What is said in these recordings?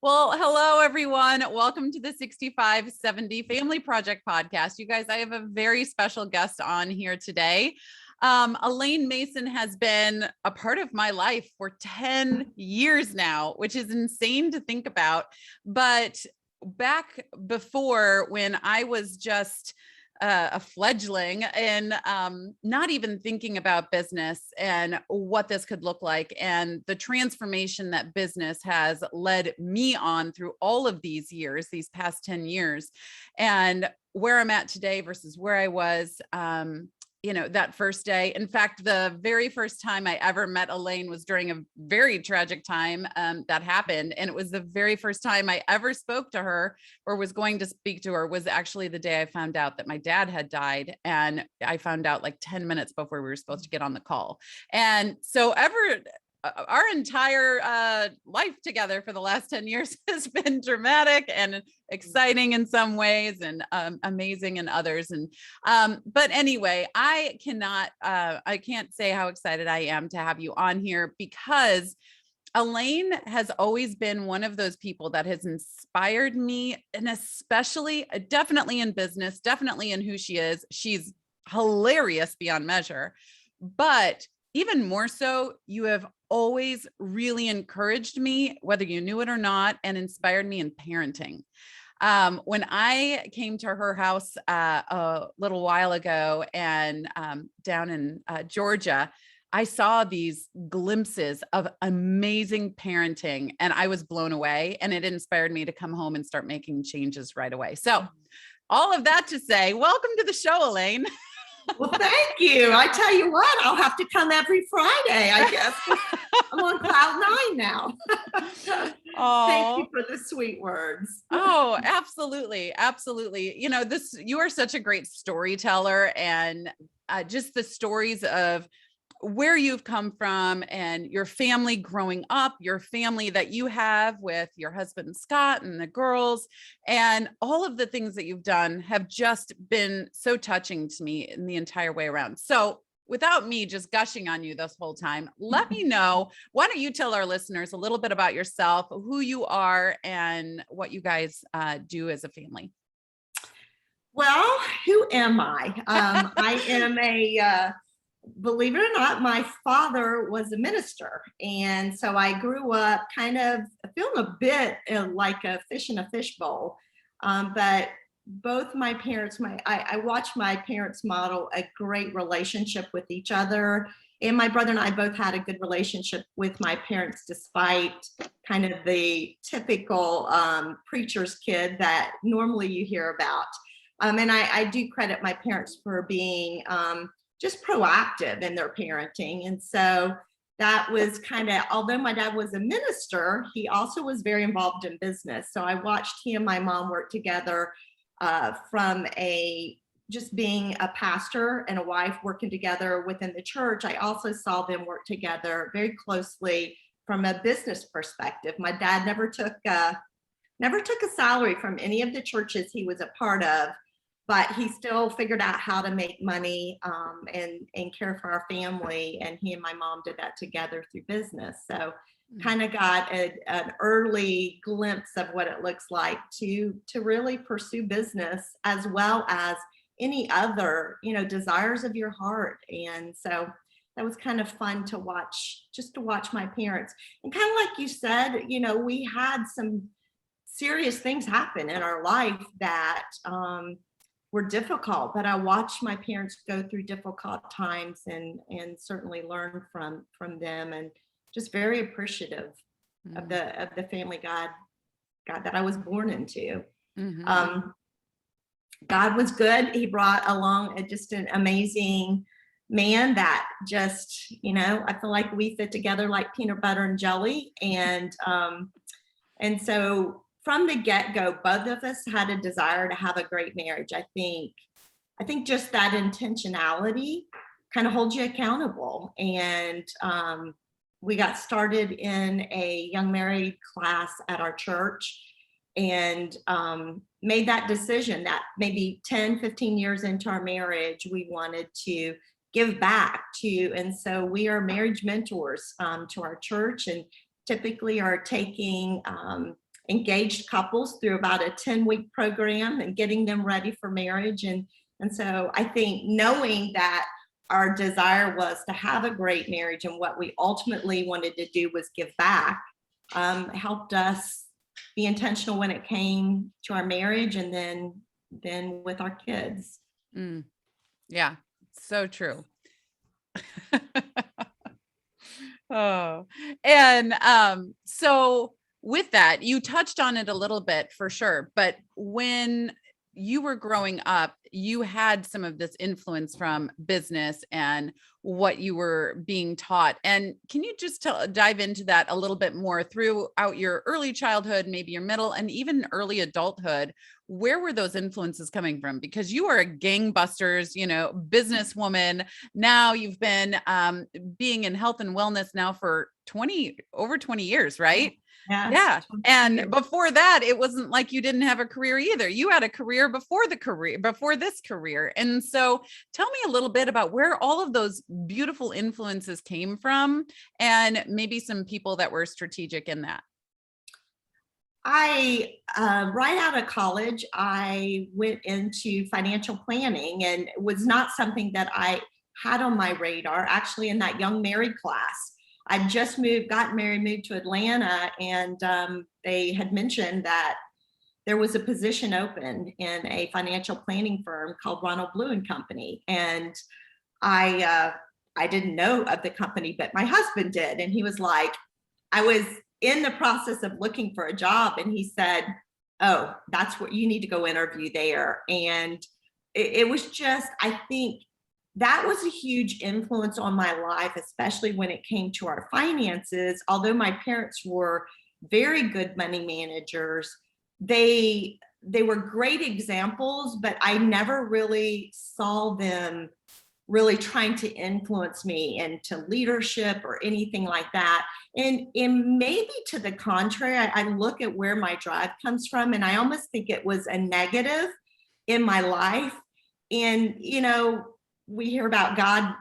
Well, hello, everyone. Welcome to the 6570 Family Project podcast. You guys, I have a very special guest on here today. Elaine Mayson has been a part of my life for 10 years now, which is insane to think about. But back before, when I was just a fledgling and not even thinking about business and what this could look like, and the transformation that business has led me on through all of these years, these past 10 years, and where I'm at today versus where I was, that first day. In fact, the very first time I ever met Elaine was during a very tragic time that happened. And it was the very first time I ever spoke to her or was going to speak to her was actually the day I found out that my dad had died. And I found out like 10 minutes before we were supposed to get on the call. And so our entire life together for the last 10 years has been dramatic and exciting in some ways and amazing in others. And but anyway, I can't say how excited I am to have you on here, because Elaine has always been one of those people that has inspired me, and especially definitely in business, definitely in who she is. She's hilarious beyond measure, but even more so, you have always really encouraged me, whether you knew it or not, and inspired me in parenting. When I came to her house a little while ago and down in Georgia, I saw these glimpses of amazing parenting and I was blown away, and it inspired me to come home and start making changes right away. So all of that to say, welcome to the show, Elaine. Well, thank you. I tell you what, I'll have to come every Friday, I guess. I'm on cloud nine now. Thank you for the sweet words. Oh, absolutely. Absolutely. You are such a great storyteller, and just the stories of where you've come from and your family growing up, your family that you have with your husband, Scott, and the girls, and all of the things that you've done have just been so touching to me in the entire way around. So without me just gushing on you this whole time, let me know, why don't you tell our listeners a little bit about yourself, who you are, and what you guys do as a family? Well, who am I? I am believe it or not, my father was a minister. And so I grew up kind of feeling a bit like a fish in a fishbowl. But both my parents, I watched my parents model a great relationship with each other. And my brother and I both had a good relationship with my parents, despite kind of the typical preacher's kid that normally you hear about. And I do credit my parents for being just proactive in their parenting. And so that was kind of, although my dad was a minister, he also was very involved in business. So I watched he and my mom work together from just being a pastor and a wife working together within the church. I also saw them work together very closely from a business perspective. My dad never took a salary from any of the churches he was a part of, but he still figured out how to make money and care for our family. And he and my mom did that together through business. So kind of got an early glimpse of what it looks like to really pursue business as well as any other, desires of your heart. And so that was kind of fun to watch, just to watch my parents. And kind of like you said, we had some serious things happen in our life that were difficult, but I watched my parents go through difficult times and certainly learn from them, and just very appreciative of the family God that I was born into. Mm-hmm. God was good. He brought along just an amazing man that just, I feel like we fit together like peanut butter and jelly. And so from the get-go, both of us had a desire to have a great marriage. I think just that intentionality kind of holds you accountable. And we got started in a young married class at our church, and made that decision that maybe 10, 15 years into our marriage, we wanted to give back to. And so we are marriage mentors to our church, and typically are taking engaged couples through about a 10-week program and getting them ready for marriage. And so I think knowing that our desire was to have a great marriage and what we ultimately wanted to do was give back, helped us be intentional when it came to our marriage and then with our kids. Yeah, so true. Oh, and so with that, you touched on it a little bit for sure, but when you were growing up, you had some of this influence from business and what you were being taught. And can you just dive into that a little bit more throughout your early childhood, maybe your middle and even early adulthood? Where were those influences coming from? Because you are a gangbusters, businesswoman. Now you've been being in health and wellness now for over 20 years, right? Yes, Yeah. 20 And years. before that, it wasn't like you didn't have a career either. You had a career before this career. And so tell me a little bit about where all of those beautiful influences came from and maybe some people that were strategic in that. I, right out of college, I went into financial planning, and it was not something that I had on my radar. Actually, in that young married class, I just got married, moved to Atlanta, and they had mentioned that there was a position open in a financial planning firm called Ronald Blue and Company. And I didn't know of the company, but my husband did. And he was like, I was in the process of looking for a job, and he said, "Oh, that's what you need to go interview there." And it was just, I think that was a huge influence on my life, especially when it came to our finances. Although my parents were very good money managers, they were great examples, but I never really saw them really trying to influence me into leadership or anything like that. And maybe to the contrary, I look at where my drive comes from, and I almost think it was a negative in my life. And, we hear about God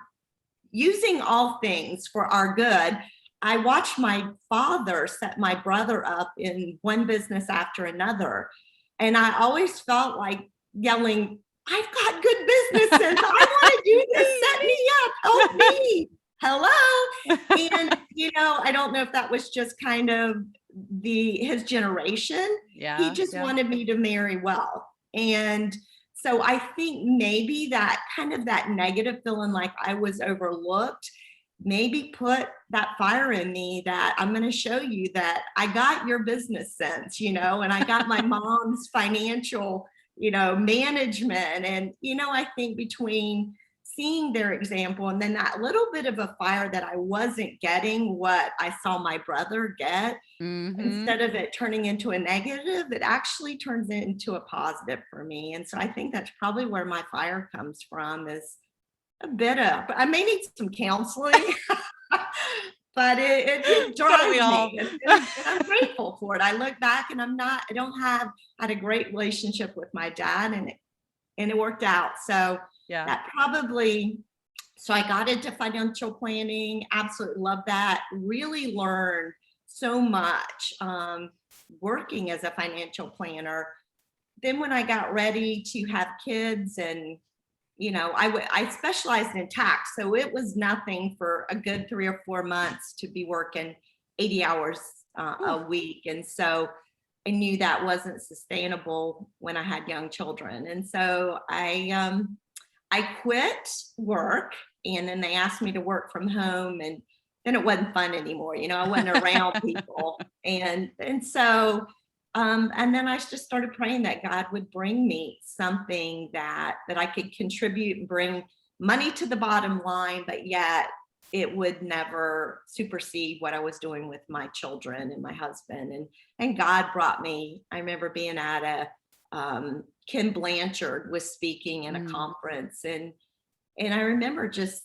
using all things for our good. I watched my father set my brother up in one business after another. And I always felt like yelling, "I've got good business sense. I want to do this. Set me up. Help me. Hello." And, I don't know if that was just kind of his generation. Yeah. He just wanted me to marry well. And so I think maybe that kind of that negative feeling like I was overlooked maybe put that fire in me that I'm going to show you that I got your business sense, and I got my mom's financial, management. And, I think between seeing their example and then that little bit of a fire that I wasn't getting what I saw my brother get, instead of it turning into a negative, it actually turns into a positive for me. And so I think that's probably where my fire comes from, is a bit of, I may need some counseling, but it drives me. And I'm grateful for it. I look back and I had a great relationship with my dad, and it worked out. So Yeah. that so I got into financial planning, absolutely loved that, really learned so much working as a financial planner. Then when I got ready to have kids, and I specialized in tax, so it was nothing for a good 3 or 4 months to be working 80 hours a week. And so I knew that wasn't sustainable when I had young children. And so I quit work, and then they asked me to work from home, and then it wasn't fun anymore. I wasn't around people. And so and then I just started praying that God would bring me something that I could contribute and bring money to the bottom line, but yet it would never supersede what I was doing with my children and my husband. And God brought me, I remember being at Ken Blanchard was speaking in a conference, and I remember just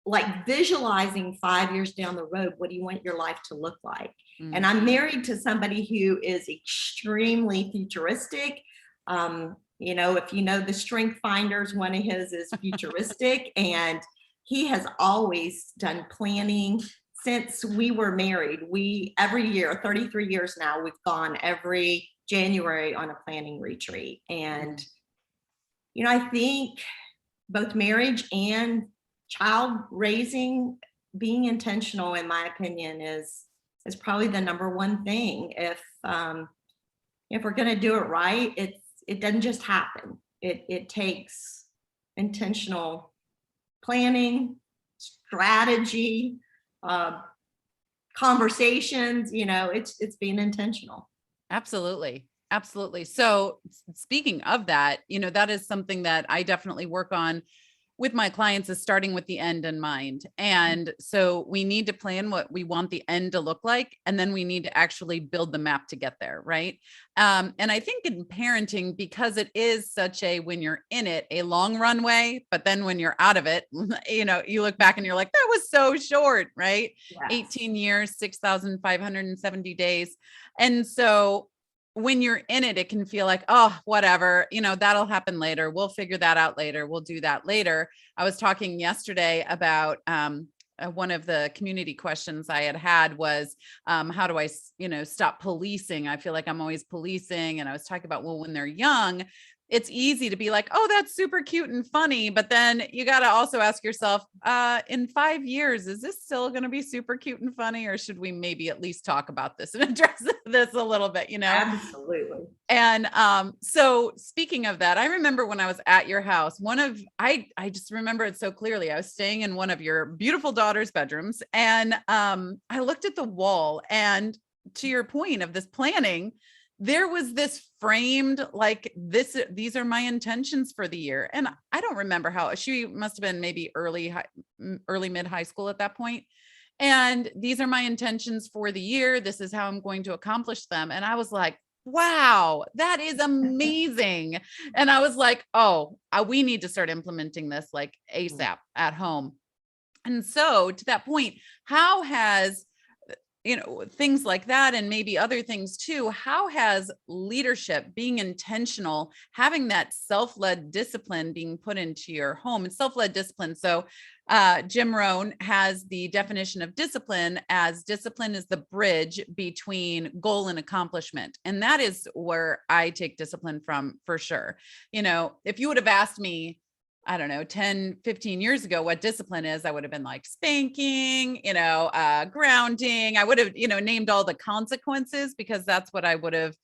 like visualizing 5 years down the road, what do you want your life to look like? And I'm married to somebody who is extremely futuristic. If you know the Strength Finders, one of his is futuristic, and he has always done planning since we were married, we every year, 33 years now, we've gone every January on a planning retreat. And, I think both marriage and child raising, being intentional, in my opinion, is probably the number one thing. If we're going to do it right, it doesn't just happen. It takes intentional planning, strategy, conversations. It's being intentional. Absolutely. Absolutely. So speaking of that, that is something that I definitely work on with my clients, is starting with the end in mind. And so we need to plan what we want the end to look like, and then we need to actually build the map to get there. Right. And I think in parenting, because it is such when you're in it, a long runway, but then when you're out of it, you look back and you're like, that was so short, right? Yes. 18 years, 6,570 days. And so when you're in it, it can feel like, oh, whatever, that'll happen later. We'll figure that out later. We'll do that later. I was talking yesterday about one of the community questions I had was, how do I, stop policing? I feel like I'm always policing. And I was talking about, well, when they're young, it's easy to be like, oh, that's super cute and funny. But then you got to also ask yourself, in 5 years, is this still going to be super cute and funny? Or should we maybe at least talk about this and address this a little bit, Absolutely. And so speaking of that, I remember when I was at your house, I just remember it so clearly. I was staying in one of your beautiful daughter's bedrooms, and I looked at the wall, and to your point of this planning, there was this framed, like these are my intentions for the year. And I don't remember how, she must have been maybe early mid high school at that point. And these are my intentions for the year. This is how I'm going to accomplish them. And I was like, wow, that is amazing. And I was like, oh, we need to start implementing this like ASAP at home. And so to that point, how has things like that, and maybe other things too, how has leadership, being intentional, having that self-led discipline being put into your home, and self-led discipline? So Jim Rohn has the definition of discipline as discipline is the bridge between goal and accomplishment. And that is where I take discipline from, for sure. If you would have asked me, I don't know, 10, 15 years ago, what discipline is, I would have been like spanking, grounding. I would have, named all the consequences, because that's what I would have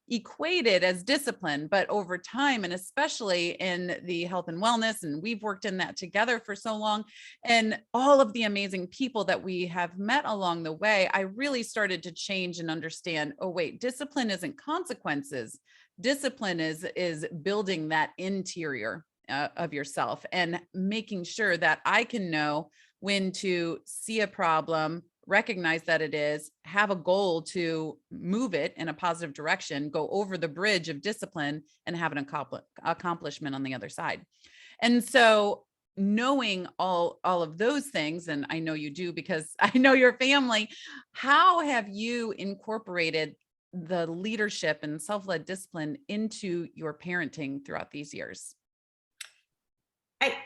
equated as discipline. But over time, and especially in the health and wellness, and we've worked in that together for so long, and all of the amazing people that we have met along the way, I really started to change and understand, oh, wait, discipline isn't consequences. Discipline is building that interior of yourself, and making sure that I can know when to see a problem, recognize that it is, have a goal to move it in a positive direction, go over the bridge of discipline, and have an accomplishment on the other side. And so knowing all of those things, and I know you do because I know your family, how have you incorporated the leadership and self-led discipline into your parenting throughout these years?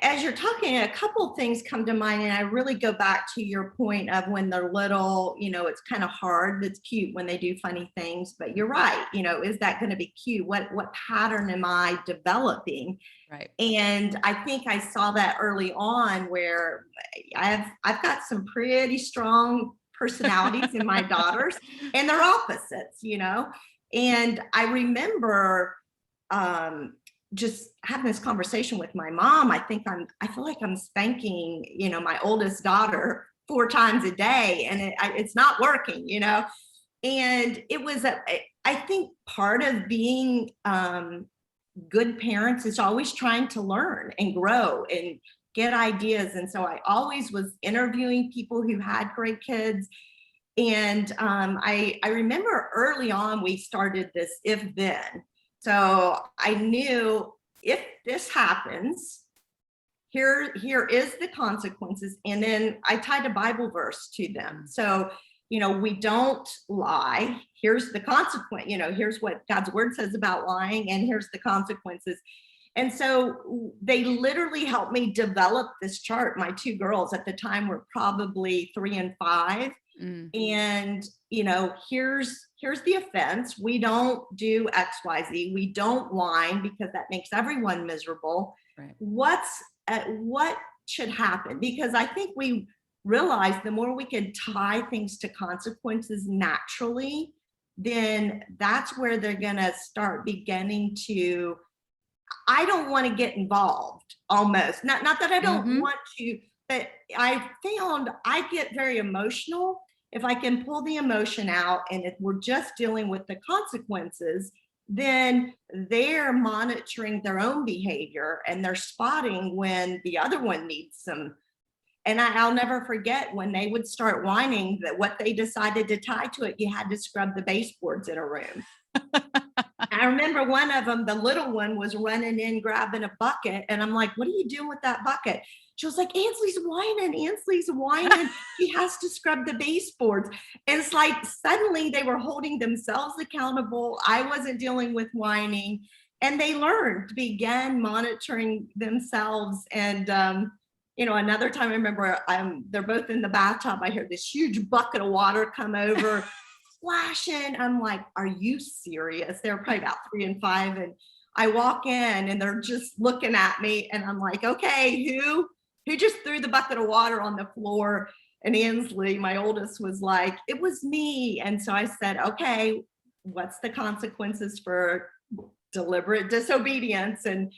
As you're talking, a couple of things come to mind, and I really go back to your point of when they're little, it's kind of hard. It's cute when they do funny things, but you're right. Is that going to be cute? What pattern am I developing? Right. And I think I saw that early on, where I've got some pretty strong personalities in my daughters, and they're opposites, and I remember, just having this conversation with my mom. I feel like I'm spanking, my oldest daughter 4 times a day, and it's not working, and it was, I think part of being good parents is always trying to learn and grow and get ideas. And so I always was interviewing people who had great kids. And I remember early on, we started this if then. So I knew, if this happens, here is the consequences. And then I tied a Bible verse to them. So, we don't lie. Here's the consequence. Here's what God's word says about lying, and here's the consequences. And so they literally helped me develop this chart. My two girls at the time were probably 3 and 5. And, here's the offense. We don't do XYZ. We don't whine because that makes everyone miserable. Right. What should happen? Because I think we realize the more we can tie things to consequences naturally, then that's where they're going to start beginning to, I don't want to get involved almost. Not that I don't want to, but I found I get very emotional. If I can pull the emotion out and if we're just dealing with the consequences, then they're monitoring their own behavior and they're spotting when the other one needs some. And I'll never forget when they would start whining that what they decided to tie to it, you had to scrub the baseboards in a room. I remember one of them, the little one, was running in grabbing a bucket. And I'm like, what are you doing with that bucket? She was like, Ansley's whining. He has to scrub the baseboards. And it's like suddenly they were holding themselves accountable. I wasn't dealing with whining. And they learned to begin monitoring themselves. And, another time I remember they're both in the bathtub. I hear this huge bucket of water come over. Splashing. I'm like, are you serious? They're probably about 3 and 5. And I walk in and they're just looking at me and I'm like, okay, who just threw the bucket of water on the floor? And Ansley, my oldest, was like, it was me. And so I said, okay, what's the consequences for deliberate disobedience? And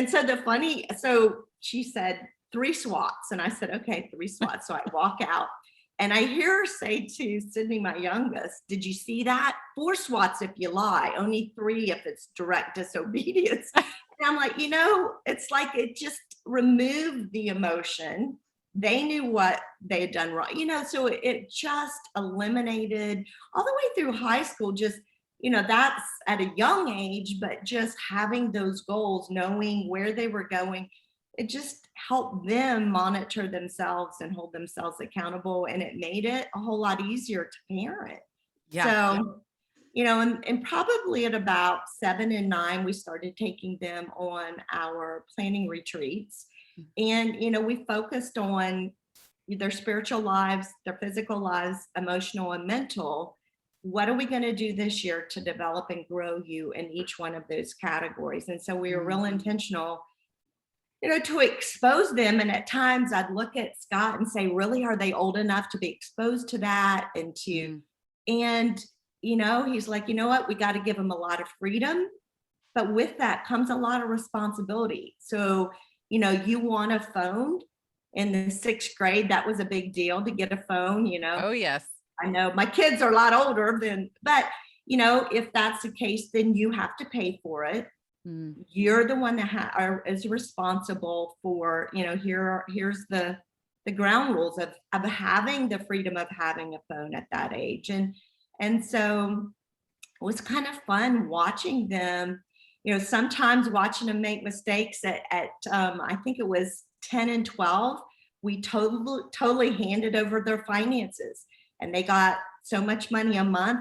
so she said 3 swats. And I said, okay, 3 swats. So I walk out. And I hear her say to Sydney, my youngest, did you see that? 4 swats if you lie, only 3 if it's direct disobedience. And I'm like, it's like it just removed the emotion. They knew what they had done wrong, so it just eliminated all the way through high school, just, that's at a young age, but just having those goals, knowing where they were going, it just helped them monitor themselves and hold themselves accountable. And it made it a whole lot easier to parent. Yeah. So, and probably at about 7 and 9, we started taking them on our planning retreats. And, we focused on their spiritual lives, their physical lives, emotional and mental. What are we going to do this year to develop and grow you in each one of those categories? And so we were real intentional, to expose them. And at times I'd look at Scott and say, really, are they old enough to be exposed to that? And he's like, you know what, we got to give them a lot of freedom, but with that comes a lot of responsibility. So, you want a phone in the 6th grade, that was a big deal to get a phone, Oh, yes. I know my kids are a lot older but if that's the case, then you have to pay for it. You're the one that is responsible for, here's the ground rules of having the freedom of having a phone at that age. And so it was kind of fun watching them, sometimes watching them make mistakes at I think it was 10 and 12, we totally handed over their finances and they got so much money a month.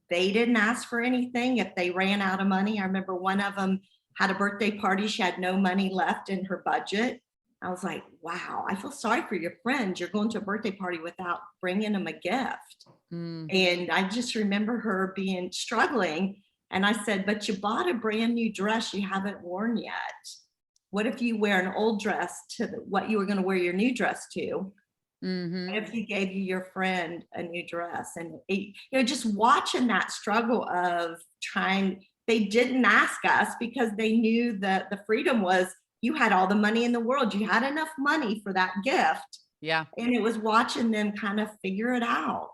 They didn't ask for anything. If they ran out of money, I remember one of them had a birthday party. She had no money left in her budget. I was like, wow, I feel sorry for your friends. You're going to a birthday party without bringing them a gift. And I just remember her struggling. And I said, but you bought a brand new dress you haven't worn yet. What if you wear an old dress to what you were going to wear your new dress to? If you gave your friend a new dress? And just watching that struggle of they didn't ask us because they knew that the freedom was you had all the money in the world. You had enough money for that gift. Yeah. And it was watching them kind of figure it out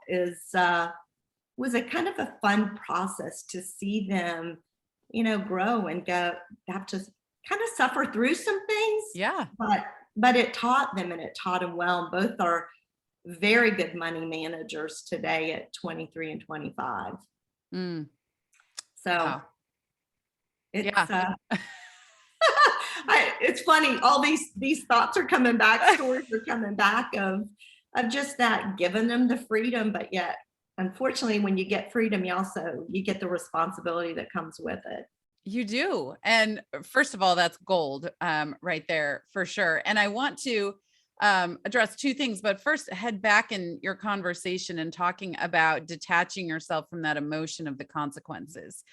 was a kind of a fun process to see them, grow and have to kind of suffer through some things. Yeah. But it taught them, and it taught them well. Both are very good money managers today at 23 and 25. So wow. it's it's funny. All these thoughts are coming back. Stories are coming back of just that, giving them the freedom, but yet, unfortunately, when you get freedom, you get the responsibility that comes with it. You do. And first of all, that's gold, right there for sure. And I want to address two things, but first head back in your conversation and talking about detaching yourself from that emotion of the consequences,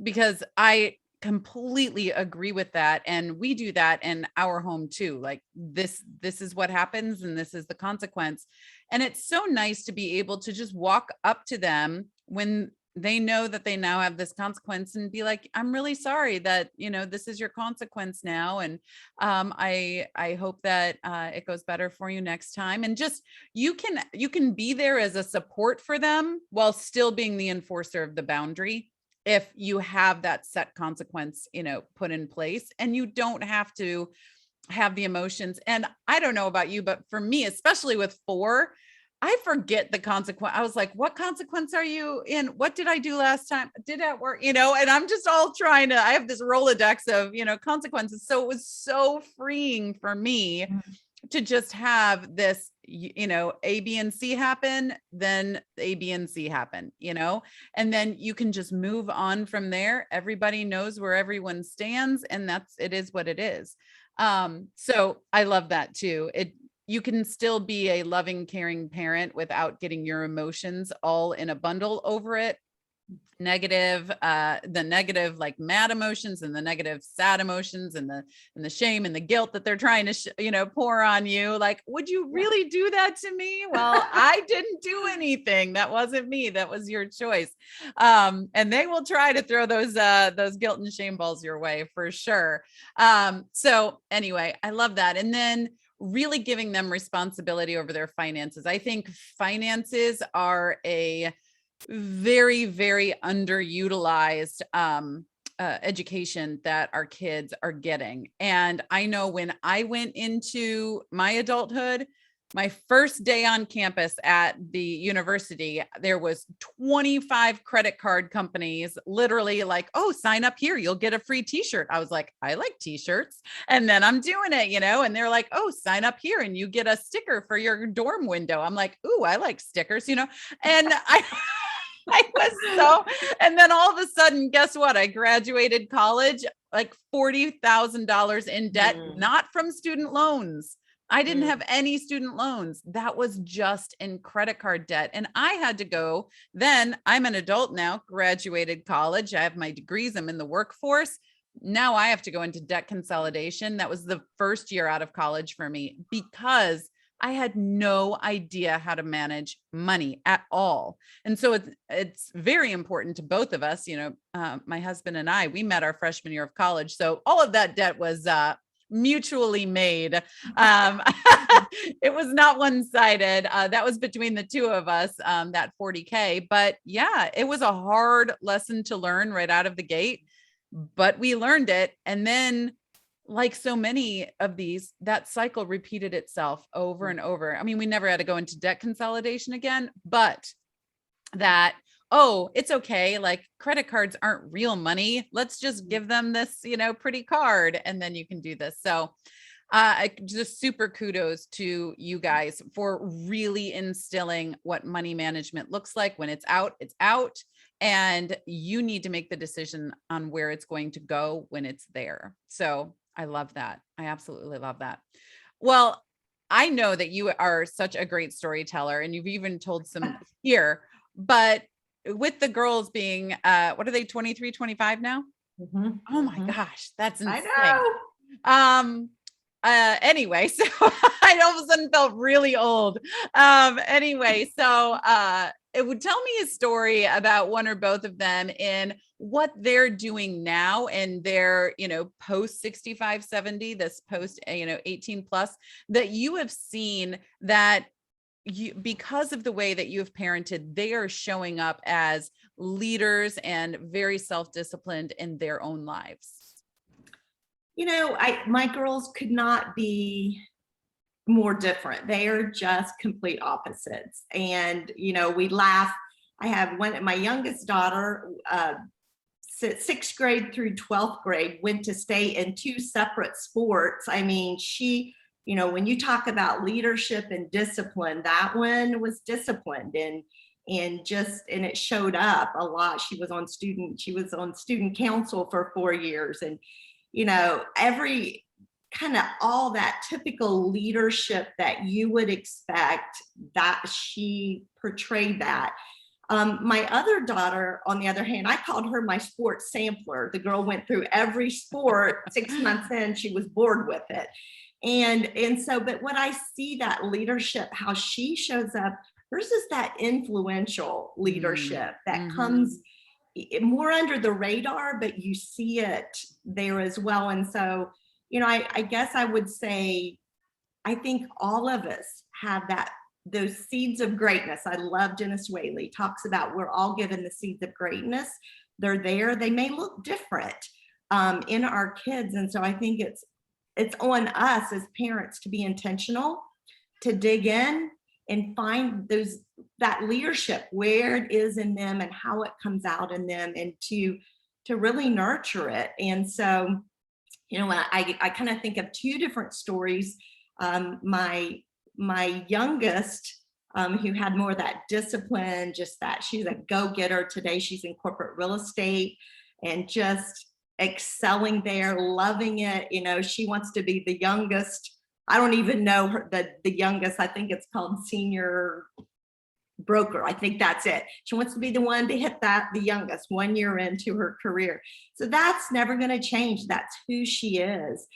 because I completely agree with that. And we do that in our home too. Like this is what happens and this is the consequence. And it's so nice to be able to just walk up to them when they know that they now have this consequence and be like, I'm really sorry that, this is your consequence now. And I hope that it goes better for you next time. And just, you can be there as a support for them while still being the enforcer of the boundary. If you have that set consequence, put in place, and you don't have to have the emotions. And I don't know about you, but for me, especially with 4, I forget the consequence. I was like, what consequence are you in? What did I do last time? Did that work? And I'm just all trying to, I have this Rolodex of, consequences. So it was so freeing for me to just have this, A, B, and C happen, then A, B, and C happen, and then you can just move on from there. Everybody knows where everyone stands, and it is what it is. So I love that too. You can still be a loving, caring parent without getting your emotions all in a bundle over it. The negative, like mad emotions, and the negative sad emotions, and the shame and the guilt that they're trying to, pour on you. Like, would you really do that to me? Well, I didn't do anything. That wasn't me. That was your choice. And they will try to throw those guilt and shame balls your way for sure. So anyway, I love that. And then really giving them responsibility over their finances. I think finances are a very, very underutilized education that our kids are getting. And I know when I went into my adulthood, my first day on campus at the university, there was 25 credit card companies literally like, oh, sign up here, you'll get a free t-shirt. I was like, I like t-shirts. And then I'm doing it, and they're like, oh, sign up here and you get a sticker for your dorm window. I'm like, ooh, I like stickers, and I was and then all of a sudden, guess what? I graduated college, like $40,000 in debt, not from student loans. I didn't have any student loans. That was just in credit card debt. And I had to go, then I'm an adult now, graduated college. I have my degrees. I'm in the workforce. Now I have to go into debt consolidation. That was the first year out of college for me because I had no idea how to manage money at all. And so it's very important to both of us. My husband and I, we met our freshman year of college. So all of that debt was mutually made. It was not one-sided. That was between the two of us, that 40K. But yeah, it was a hard lesson to learn right out of the gate, but we learned it. And then, like so many of these, that cycle repeated itself over and over. I mean, we never had to go into debt consolidation again, but that, oh, it's okay. Like credit cards aren't real money. Let's just give them this, pretty card, and then you can do this. So just super kudos to you guys for really instilling what money management looks like. When it's out, and you need to make the decision on where it's going to go when it's there. So I love that. I absolutely love that. Well, I know that you are such a great storyteller, and you've even told some here, but with the girls being, what are they, 23, 25 now? Oh my gosh, that's insane. I know. Anyway, so I all of a sudden felt really old. Anyway, so it would tell me a story about one or both of them in what they're doing now and their, post 65, 70, this post, 18 plus, that you have seen that because of the way that you have parented, they are showing up as leaders and very self-disciplined in their own lives. My girls could not be more different. They are just complete opposites. And, we laugh. I have my youngest daughter, 6th grade through 12th grade, went to stay in 2 separate sports. I mean, she, when you talk about leadership and discipline, that one was disciplined. and it showed up a lot. She was on student council for 4 years, and every kind of all that typical leadership that you would expect, that she portrayed that. My other daughter, on the other hand, I called her my sports sampler. The girl went through every sport. 6 months in, she was bored with it. And so, but what I see, that leadership, how she shows up, hers is that influential leadership that comes more under the radar, but you see it there as well. And so, I guess I would say, I think all of us have those seeds of greatness. I love Dennis Whaley talks about, we're all given the seeds of greatness. They're there. They may look different in our kids. And so I think it's on us as parents to be intentional, to dig in and find that leadership, where it is in them and how it comes out in them, and to really nurture it. And so, I kind of think of two different stories. My youngest, who had more of that discipline, just that she's a go-getter. Today she's in corporate real estate and just excelling there, loving it. She wants to be the youngest. I don't even know her, the youngest. I think it's called senior broker. I think that's it. She wants to be the one to hit the youngest 1 year into her career. So that's never going to change. That's who she is.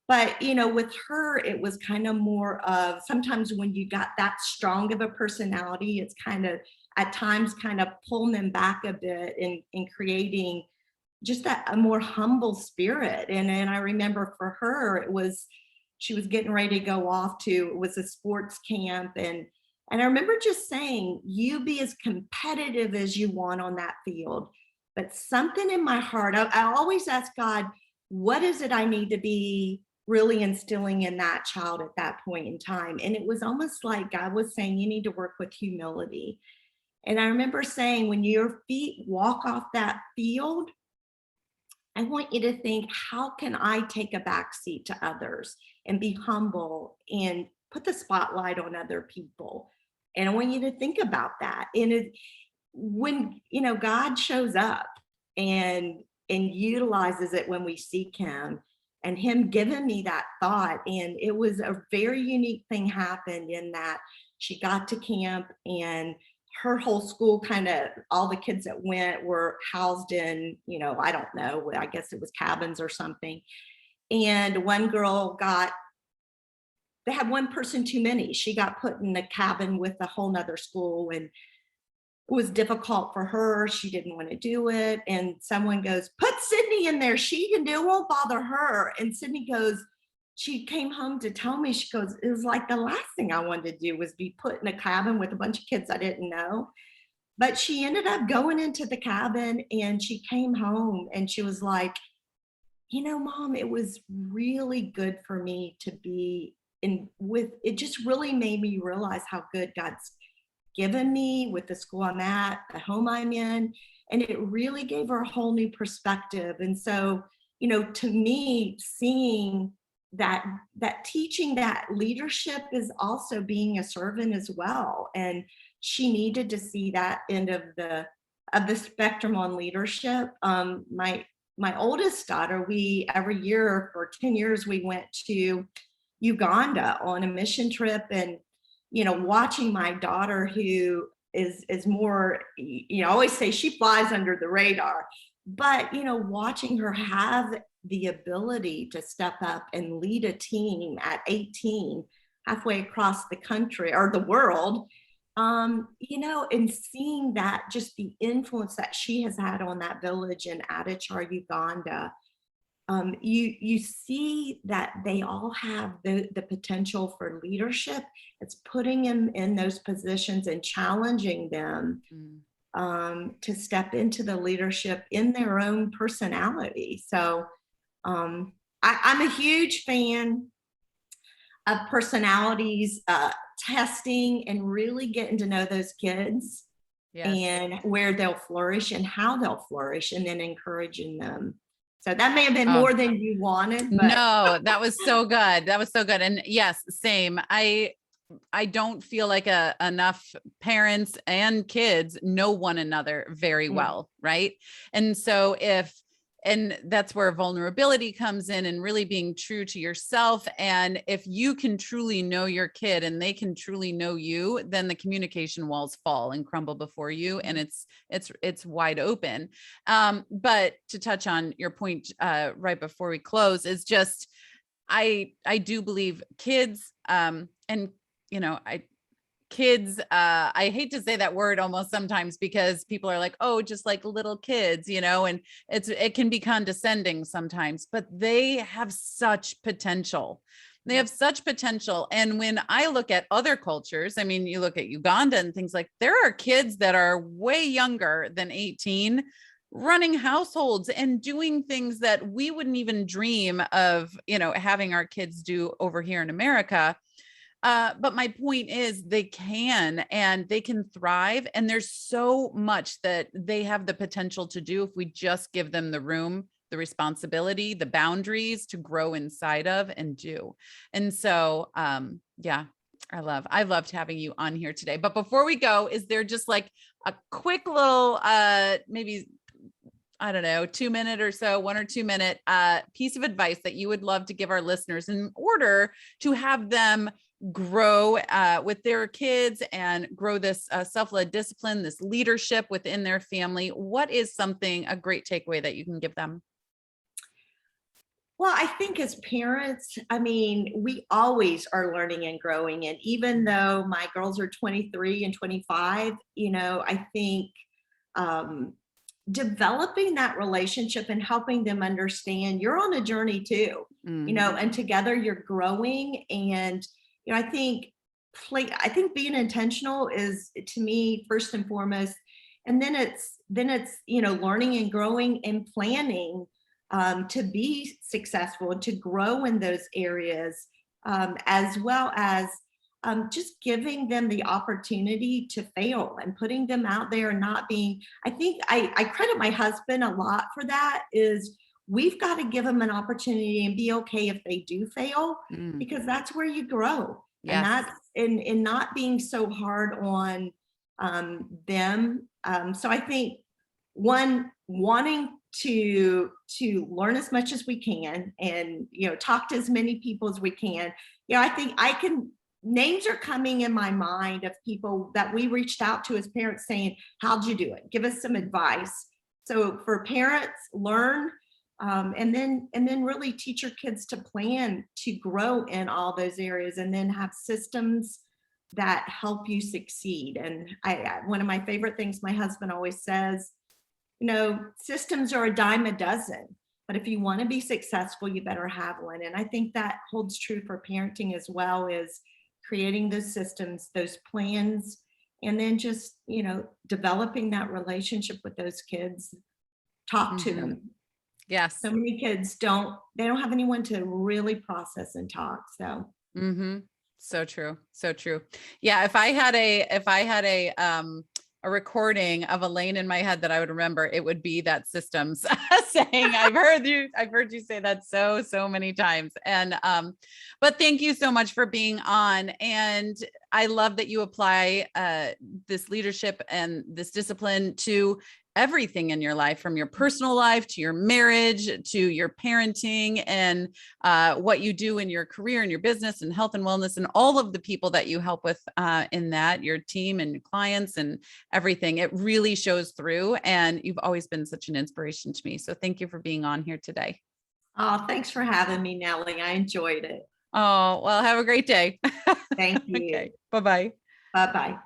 But, with her, it was kind of more of, sometimes when you got that strong of a personality, it's kind of at times kind of pulling them back a bit in creating just a more humble spirit. And I remember for her, she was getting ready to go off it was a sports camp. And I remember just saying, you be as competitive as you want on that field. But something in my heart, I always ask God, what is it I need to be really instilling in that child at that point in time? And it was almost like God was saying, you need to work with humility. And I remember saying, when your feet walk off that field, I want you to think, how can I take a back seat to others and be humble and put the spotlight on other people? And I want you to think about that. And when, God shows up and utilizes it when we seek him, and him giving me that thought. And it was a very unique thing happened in that she got to camp, and her whole school, kind of all the kids that went were housed in, I don't know, I guess it was cabins or something. And one girl they had one person too many. She got put in a cabin with a whole nother school, and it was difficult for her. She didn't want to do it. And someone goes, put Sydney in there. She can do it. Won't bother her. And Sydney goes, she came home to tell me, she goes, it was like the last thing I wanted to do was be put in a cabin with a bunch of kids I didn't know. But she ended up going into the cabin, and she came home and she was like, Mom, it was really good for me to be it just really made me realize how good God's given me with the school I'm at, the home I'm in. And it really gave her a whole new perspective. And so, to me, seeing that teaching that leadership is also being a servant as well. And she needed to see that end of the spectrum on leadership. My oldest daughter, every year for 10 years, we went to Uganda on a mission trip, and watching my daughter, who is more, I always say she flies under the radar, but watching her have the ability to step up and lead a team at 18 halfway across the country or the world, and seeing that, just the influence that she has had on that village in Adachar, Uganda. You see that they all have the potential for leadership. It's putting them in those positions and challenging them to step into the leadership in their own personality. So I'm a huge fan of personalities, testing and really getting to know those kids. Yes. And where they'll flourish and how they'll flourish, and then encouraging them. So that may have been more than you wanted. But. No, that was so good. That was so good. And yes, same. I don't feel like enough parents and kids know one another very Mm. well, right? And so and that's where vulnerability comes in, and really being true to yourself. And if you can truly know your kid and they can truly know you, then the communication walls fall and crumble before you, and it's wide open. But to touch on your point right before we close, is just I do believe kids, and I kids, I hate to say that word almost sometimes, because people are like, oh, just like little kids, and it can be condescending sometimes, but they have such potential. They have such potential. And when I look at other cultures, I mean, you look at Uganda and things, like there are kids that are way younger than 18 running households and doing things that we wouldn't even dream of, having our kids do over here in America. But my point is, they can, and they can thrive. And there's so much that they have the potential to do if we just give them the room, the responsibility, the boundaries to grow inside of and do. And so, yeah, I loved having you on here today. But before we go, is there just like a quick little, maybe, I don't know, 2 minute or so, 1 or 2 minute piece of advice that you would love to give our listeners in order to have them grow with their kids and grow this self-led discipline, this leadership within their family? What is a great takeaway that you can give them? Well, I think as parents, I mean, we always are learning and growing. And even though my girls are 23 and 25, I think um, developing that relationship and helping them understand you're on a journey too, and together you're growing. And, I think I think being intentional is, to me, first and foremost. And then it's, learning and growing and planning to be successful and to grow in those areas, as well as just giving them the opportunity to fail and putting them out there and not being. I think I credit my husband a lot for that. Is we've got to give them an opportunity and be okay if they do fail, Mm. because that's where you grow. And Yes. that's in not being so hard on them. So I think, one, wanting to learn as much as we can, and talk to as many people as we can. I think names are coming in my mind of people that we reached out to as parents saying, how'd you do it, give us some advice. So for parents, learn, and then really teach your kids to plan to grow in all those areas, and then have systems that help you succeed. And one of my favorite things my husband always says, systems are a dime a dozen, but if you want to be successful, you better have one. And I think that holds true for parenting as well, is creating those systems, those plans, and then just, developing that relationship with those kids. Talk to Mhm. them. Yes. So many kids they don't have anyone to really process and talk. So Mm-hmm. So true. So true. Yeah. If I had a recording of Elaine in my head that I would remember, it would be that systems saying, I've heard you say that so many times. And, but thank you so much for being on. And I love that you apply, this leadership and this discipline to everything in your life, from your personal life to your marriage to your parenting, and what you do in your career and your business and health and wellness, and all of the people that you help with in that, your team and clients and everything. It really shows through, and you've always been such an inspiration to me. So thank you for being on here today. oh, thanks for having me, Nellie. I enjoyed it. Oh, well, have a great day. Thank you. Okay. Bye-bye. Bye bye.